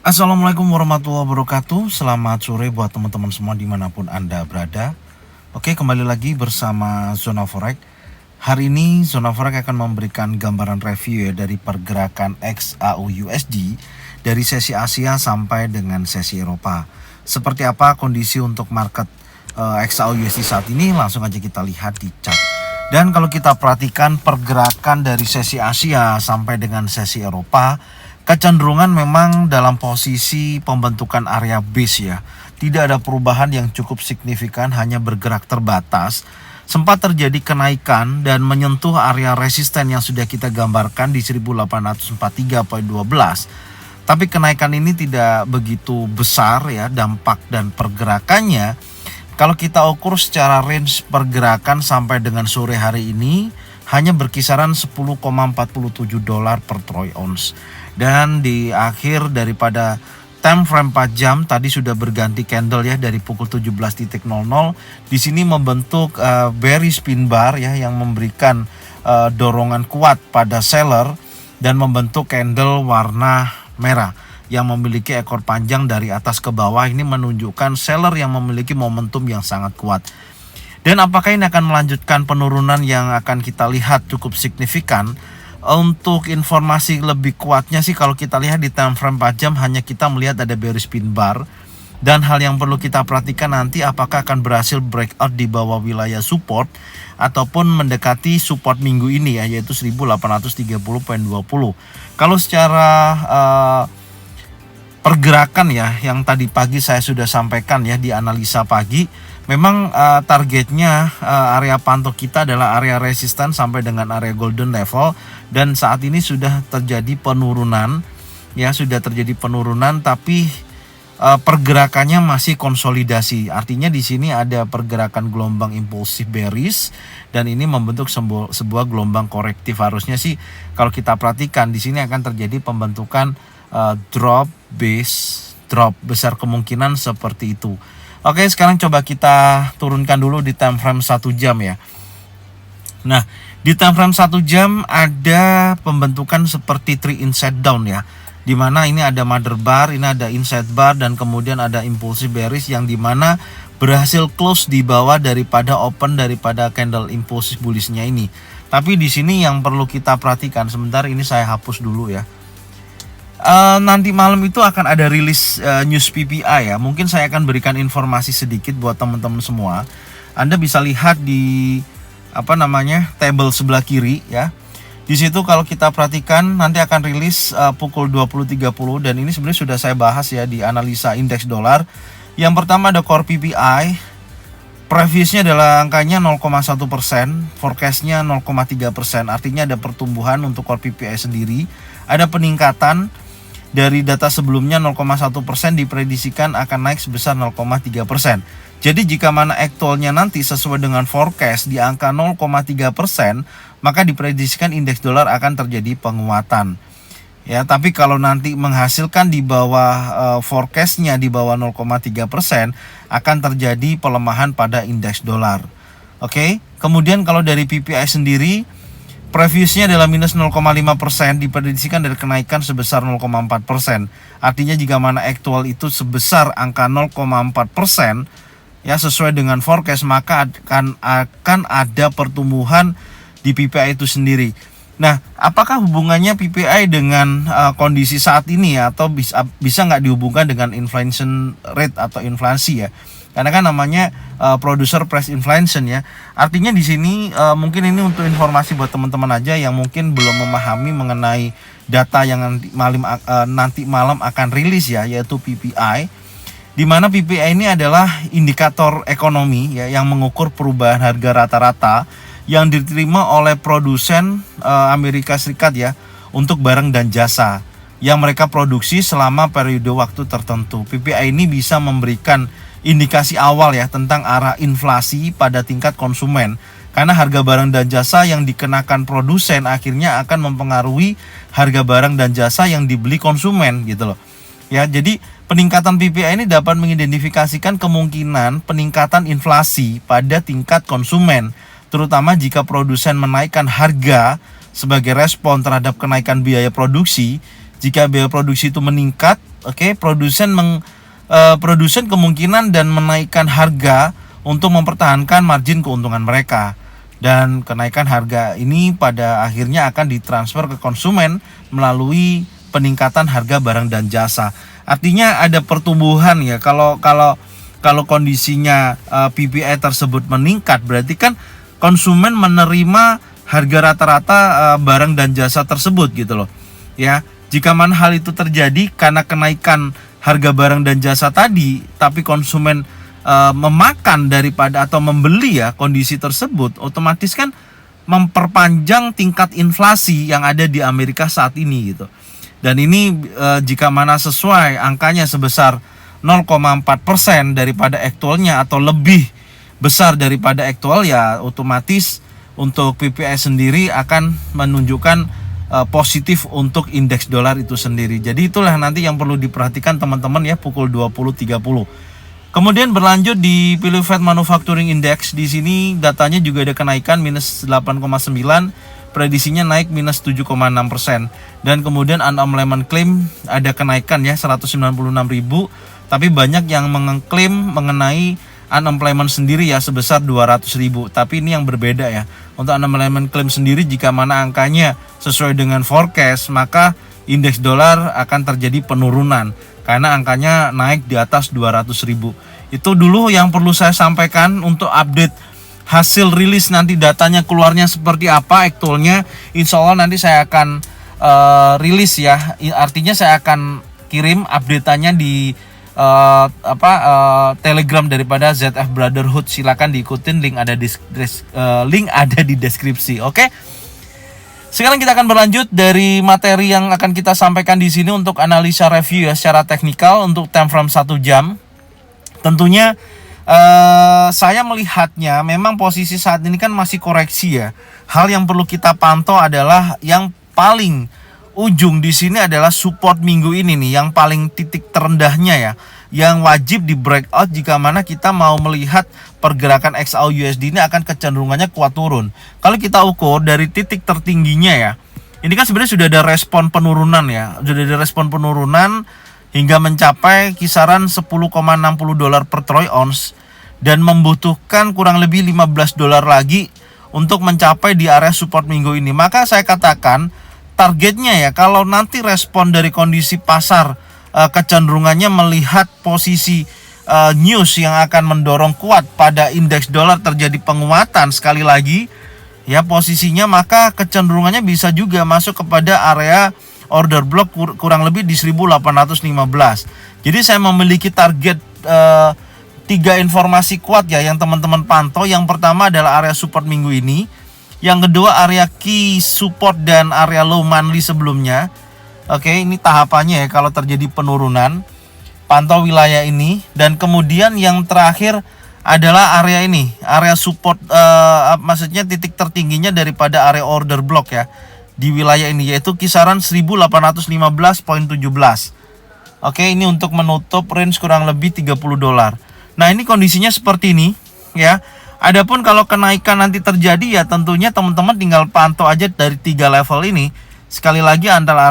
Assalamualaikum warahmatullahi wabarakatuh. Selamat sore buat teman-teman semua dimanapun Anda berada. Oke, kembali lagi bersama Zona Forex. Hari ini Zona Forex akan memberikan gambaran review ya dari pergerakan XAU/USD dari sesi Asia sampai dengan sesi Eropa. Seperti apa kondisi untuk market XAU/USD saat ini, langsung aja kita lihat di chart. Dan kalau kita perhatikan pergerakan dari sesi Asia sampai dengan sesi Eropa, kecenderungan memang dalam posisi pembentukan area base ya. Tidak ada perubahan yang cukup signifikan, hanya bergerak terbatas. Sempat terjadi kenaikan dan menyentuh area resisten yang sudah kita gambarkan di 1843.12. Tapi kenaikan ini tidak begitu besar ya dampak dan pergerakannya. Kalau kita ukur secara range pergerakan sampai dengan sore hari ini hanya berkisaran $10,47 per troy ounce. Dan di akhir daripada time frame 4 jam tadi sudah berganti candle ya dari pukul 17.00. Di sini membentuk bearish pin bar ya yang memberikan dorongan kuat pada seller dan membentuk candle warna merah yang memiliki ekor panjang dari atas ke bawah. Ini menunjukkan seller yang memiliki momentum yang sangat kuat. Dan apakah ini akan melanjutkan penurunan yang akan kita lihat cukup signifikan? Untuk informasi lebih kuatnya sih kalau kita lihat di time frame 4 jam hanya kita melihat ada bearish pin bar. Dan hal yang perlu kita perhatikan nanti apakah akan berhasil breakout di bawah wilayah support ataupun mendekati support minggu ini ya, yaitu 1830.20. Kalau secara pergerakan ya yang tadi pagi saya sudah sampaikan ya di analisa pagi, memang targetnya area pantau kita adalah area resisten sampai dengan area golden level, dan saat ini sudah terjadi penurunan ya, tapi pergerakannya masih konsolidasi. Artinya di sini ada pergerakan gelombang impulsif bearish dan ini membentuk sebuah gelombang korektif. Harusnya sih kalau kita perhatikan di sini akan terjadi pembentukan drop base drop, besar kemungkinan seperti itu. Oke, sekarang coba kita turunkan dulu di time frame 1 jam ya. Nah, di time frame 1 jam ada pembentukan seperti 3 inside down ya. Dimana ini ada mother bar, ini ada inside bar, dan kemudian ada impulsif bearish yang dimana berhasil close di bawah daripada open daripada candle impulsif bullishnya ini. Tapi di sini yang perlu kita perhatikan, sebentar ini saya hapus dulu ya. Nanti malam itu akan ada rilis news PPI ya. Mungkin saya akan berikan informasi sedikit buat teman-teman semua. Anda bisa lihat di table sebelah kiri ya. Di situ kalau kita perhatikan nanti akan rilis pukul 20.30, dan ini sebenarnya sudah saya bahas ya di analisa indeks dolar. Yang pertama ada core PPI. Previousnya adalah angkanya 0,1%, forecastnya 0,3%. Artinya ada pertumbuhan untuk core PPI sendiri. Ada peningkatan dari data sebelumnya 0,1%, diprediksikan akan naik sebesar 0,3%. Jadi jika mana aktualnya nanti sesuai dengan forecast di angka 0,3%, maka diprediksikan indeks dolar akan terjadi penguatan. Ya, tapi kalau nanti menghasilkan di bawah forecastnya di bawah 0,3%, akan terjadi pelemahan pada indeks dolar. Oke, kemudian kalau dari PPI sendiri, previousnya adalah minus 0,5%, diprediksikan dari kenaikan sebesar 0,4%. Artinya jika mana aktual itu sebesar angka 0,4% ya sesuai dengan forecast, maka akan ada pertumbuhan di PPI itu sendiri. Nah, apakah hubungannya PPI dengan kondisi saat ini ya, atau bisa nggak dihubungkan dengan inflation rate atau inflasi ya? Karena kan namanya producer price inflation ya. Artinya di sini mungkin ini untuk informasi buat teman-teman aja yang mungkin belum memahami mengenai data yang nanti malam akan rilis ya, yaitu PPI. Di mana PPI ini adalah indikator ekonomi ya yang mengukur perubahan harga rata-rata yang diterima oleh produsen Amerika Serikat ya untuk barang dan jasa yang mereka produksi selama periode waktu tertentu. PPI ini bisa memberikan indikasi awal ya tentang arah inflasi pada tingkat konsumen, karena harga barang dan jasa yang dikenakan produsen akhirnya akan mempengaruhi harga barang dan jasa yang dibeli konsumen gitu loh. Ya, jadi peningkatan PPI ini dapat mengidentifikasikan kemungkinan peningkatan inflasi pada tingkat konsumen, terutama jika produsen menaikkan harga sebagai respon terhadap kenaikan biaya produksi. Jika biaya produksi itu meningkat, oke, produsen kemungkinan dan menaikkan harga untuk mempertahankan margin keuntungan mereka. Dan kenaikan harga ini pada akhirnya akan ditransfer ke konsumen melalui peningkatan harga barang dan jasa. Artinya ada pertumbuhan ya. Kalau kondisinya PPI tersebut meningkat, berarti kan konsumen menerima harga rata-rata barang dan jasa tersebut gitu loh. Ya, jika mana hal itu terjadi karena kenaikan harga barang dan jasa tadi, tapi konsumen memakan daripada atau membeli ya kondisi tersebut, otomatis kan memperpanjang tingkat inflasi yang ada di Amerika saat ini gitu. Dan ini jika mana sesuai angkanya sebesar 0,4% daripada aktualnya atau lebih besar daripada aktual, ya otomatis untuk PPI sendiri akan menunjukkan positif untuk indeks dolar itu sendiri. Jadi itulah nanti yang perlu diperhatikan teman-teman ya, pukul 20.30. Kemudian berlanjut di pilih Fed Manufacturing Index, di sini datanya juga ada kenaikan minus 8,9, prediksinya naik minus 7,6%. Dan kemudian unemployment claim ada kenaikan ya 196.000, tapi banyak yang mengklaim mengenai unemployment sendiri ya sebesar 200.000. Tapi ini yang berbeda ya. Untuk unemployment claim sendiri jika mana angkanya sesuai dengan forecast, maka indeks dolar akan terjadi penurunan karena angkanya naik di atas 200.000. Itu dulu yang perlu saya sampaikan untuk update hasil rilis nanti datanya keluarnya seperti apa aktualnya. Insya Allah nanti saya akan rilis ya. Artinya saya akan kirim update-nya di Telegram daripada ZF Brotherhood. Silakan diikutin, link ada di deskripsi. Oke. Sekarang kita akan berlanjut dari materi yang akan kita sampaikan di sini untuk analisa review ya secara teknikal untuk time frame 1 jam. Tentunya saya melihatnya memang posisi saat ini kan masih koreksi ya. Hal yang perlu kita pantau adalah yang paling ujung di sini adalah support minggu ini nih, yang paling titik terendahnya ya, yang wajib di breakout jika mana kita mau melihat pergerakan XAU/USD ini akan kecenderungannya kuat turun. Kalau kita ukur dari titik tertingginya ya, ini kan sebenarnya sudah ada respon penurunan ya, sudah ada respon penurunan hingga mencapai kisaran 10,60 dolar per troy ounce dan membutuhkan kurang lebih 15 dolar lagi untuk mencapai di area support minggu ini. Maka saya katakan targetnya ya, kalau nanti respon dari kondisi pasar kecenderungannya melihat posisi news yang akan mendorong kuat pada indeks dolar terjadi penguatan sekali lagi ya posisinya, maka kecenderungannya bisa juga masuk kepada area order block kurang lebih di 1815. Jadi saya memiliki target 3 informasi kuat ya yang teman-teman pantau. Yang pertama adalah area support minggu ini, yang kedua area key support dan area low monthly sebelumnya. Oke, ini tahapannya ya kalau terjadi penurunan, pantau wilayah ini. Dan kemudian yang terakhir adalah area ini, area support, maksudnya titik tertingginya daripada area order block ya di wilayah ini, yaitu kisaran 1815.17. Oke, ini untuk menutup range kurang lebih 30 dolar. Nah, ini kondisinya seperti ini ya. Adapun kalau kenaikan nanti terjadi ya tentunya teman-teman tinggal pantau aja dari 3 level ini. Sekali lagi antara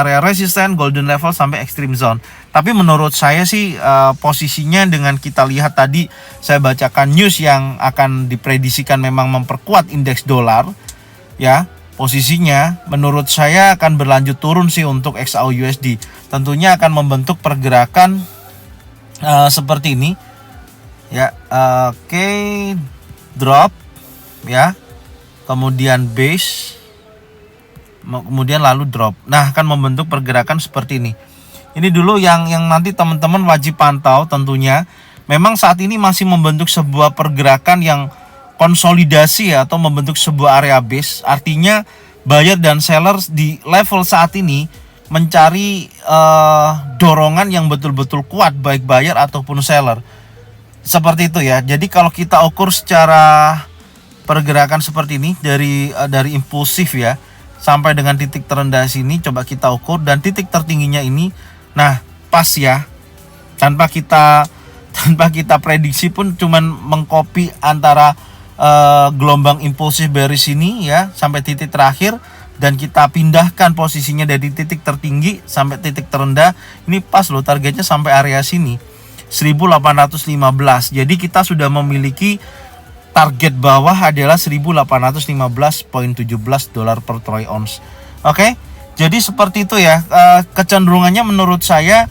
area resisten, golden level sampai extreme zone. Tapi menurut saya sih posisinya dengan kita lihat tadi saya bacakan news yang akan dipredisikan memang memperkuat indeks dolar ya. Posisinya menurut saya akan berlanjut turun sih untuk XAU/USD. Tentunya akan membentuk pergerakan seperti ini. Ya, oke, drop ya, kemudian base, kemudian lalu drop. Nah, akan membentuk pergerakan seperti ini. Ini dulu yang nanti teman-teman wajib pantau tentunya. Memang saat ini masih membentuk sebuah pergerakan yang konsolidasi ya, atau membentuk sebuah area base. Artinya buyer dan seller di level saat ini mencari dorongan yang betul-betul kuat baik buyer ataupun seller. Seperti itu ya. Jadi kalau kita ukur secara pergerakan seperti ini dari impulsif ya sampai dengan titik terendah sini, coba kita ukur dan titik tertingginya ini. Nah, pas ya. Tanpa kita prediksi pun cuman mengcopy antara gelombang impulsif bearish ini ya sampai titik terakhir dan kita pindahkan posisinya dari titik tertinggi sampai titik terendah, ini pas loh, targetnya sampai area sini 1815. Jadi kita sudah memiliki target bawah adalah 1815.17 dolar per troy ounce. Oke, jadi seperti itu ya. Kecenderungannya menurut saya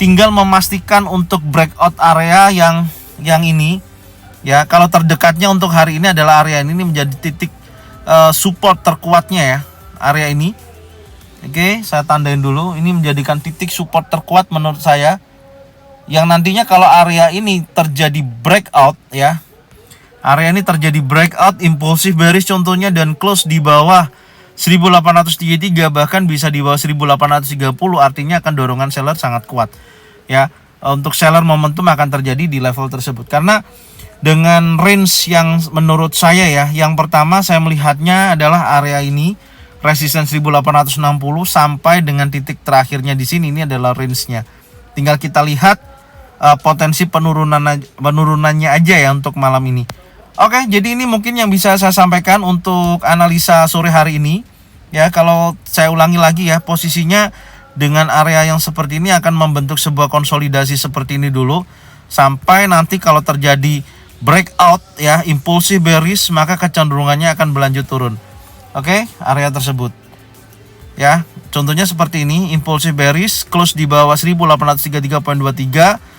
tinggal memastikan untuk breakout area yang ini ya. Kalau terdekatnya untuk hari ini adalah area ini menjadi titik support terkuatnya ya, area ini. Oke, saya tandain dulu. Ini menjadikan titik support terkuat menurut saya. Yang nantinya kalau area ini terjadi breakout ya, area ini terjadi breakout impulsif bearish contohnya dan close di bawah 1833, bahkan bisa di bawah 1830, artinya akan dorongan seller sangat kuat ya. Untuk seller momentum akan terjadi di level tersebut karena dengan range yang menurut saya ya, yang pertama saya melihatnya adalah area ini resisten 1860 sampai dengan titik terakhirnya di sini, ini adalah range-nya. Tinggal kita lihat potensi penurunannya aja ya untuk malam ini. Oke, jadi ini mungkin yang bisa saya sampaikan untuk analisa sore hari ini. Ya, kalau saya ulangi lagi ya, posisinya dengan area yang seperti ini akan membentuk sebuah konsolidasi seperti ini dulu sampai nanti kalau terjadi breakout ya, impulsif bearish, maka kecenderungannya akan berlanjut turun. Oke, area tersebut. Ya, contohnya seperti ini, impulsif bearish, close di bawah 1833.23,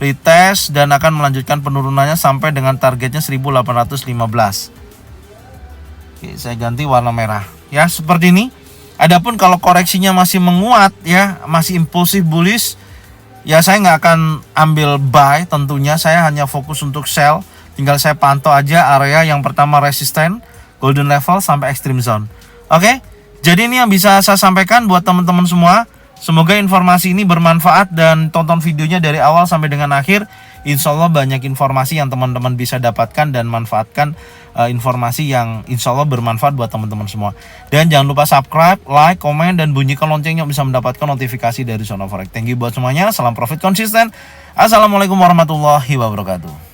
retest dan akan melanjutkan penurunannya sampai dengan targetnya 1815. Oke, saya ganti warna merah. Ya, seperti ini. Adapun kalau koreksinya masih menguat ya, masih impulsif bullish, ya saya nggak akan ambil buy tentunya, saya hanya fokus untuk sell. Tinggal saya pantau aja area yang pertama resisten, golden level sampai extreme zone. Oke, jadi ini yang bisa saya sampaikan buat teman-teman semua. Semoga informasi ini bermanfaat dan tonton videonya dari awal sampai dengan akhir. Insya Allah banyak informasi yang teman-teman bisa dapatkan dan manfaatkan, informasi yang insya Allah bermanfaat buat teman-teman semua. Dan jangan lupa subscribe, like, komen, dan bunyikan loncengnya bisa mendapatkan notifikasi dari Zona Forex. Thank you buat semuanya. Salam profit konsisten. Assalamualaikum warahmatullahi wabarakatuh.